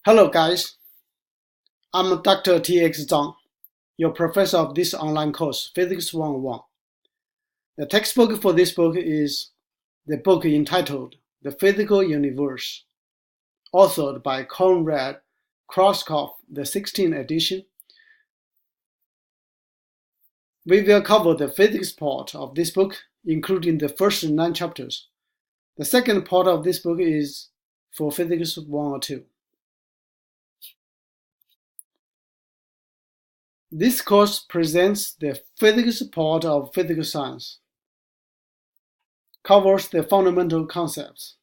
Hello guys, I'm Dr. T.X. Zhang, your professor of this online course, Physics 101. The textbook for this book is the book entitled The Physical Universe, authored by Konrad Krauskopf, the 16th edition. We will cover the physics part of this book, including the first 9 chapters. The second part of this book is for Physics 102. This course presents the physics part of physical science, covers the fundamental concepts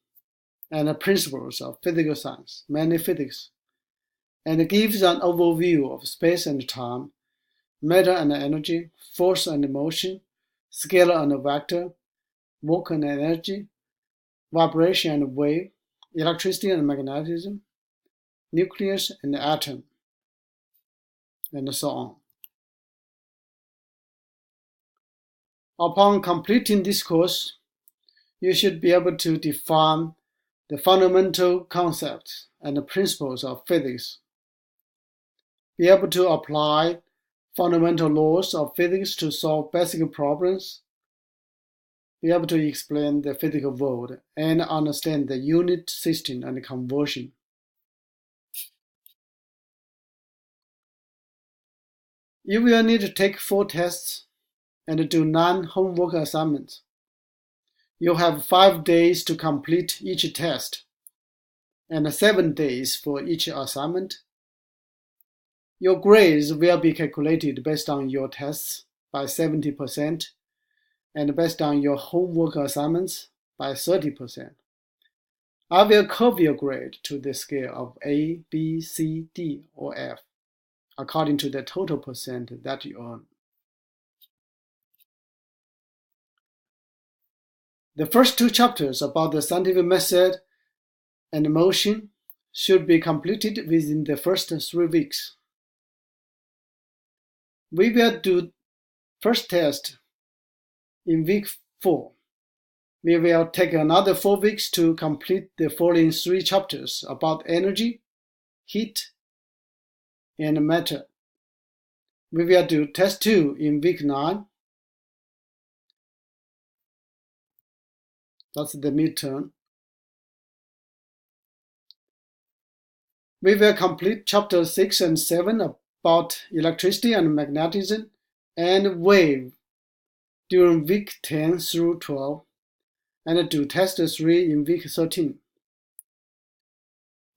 and principles of physical science, mainly physics, and gives an overview of space and time, matter and energy, force and motion, scalar and vector, work and energy, vibration and wave, electricity and magnetism, nucleus and atom, and so on. Upon completing this course, you should be able to define the fundamental concepts and principles of physics, be able to apply fundamental laws of physics to solve basic problems, be able to explain the physical world, and understand the unit system and conversion. You will need to take 4 tests and do 9 homework assignments. You have 5 days to complete each test and 7 days for each assignment. Your grades will be calculated based on your tests by 70% and based on your homework assignments by 30%. I will curve your grade to the scale of A, B, C, D, or F, according to the total percent that you earn. The first 2 chapters about the scientific method and motion should be completed within the first 3 weeks. We will do first test in week 4. We will take another 4 weeks to complete the following 3 chapters about energy, heat, and matter. We will do test 2 in week 9. That's the midterm. We will complete chapter 6 and 7 about electricity and magnetism and wave during week 10 through 12, and do test 3 in week 13.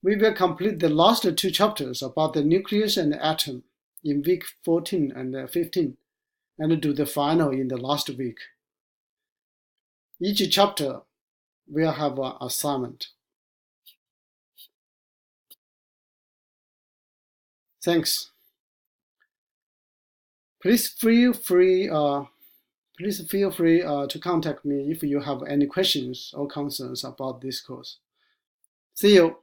We will complete the last 2 chapters about the nucleus and atom in week 14 and 15, and do the final in the last week. Each chapter will have an assignment. Thanks. Please feel free to contact me if you have any questions or concerns about this course. See you.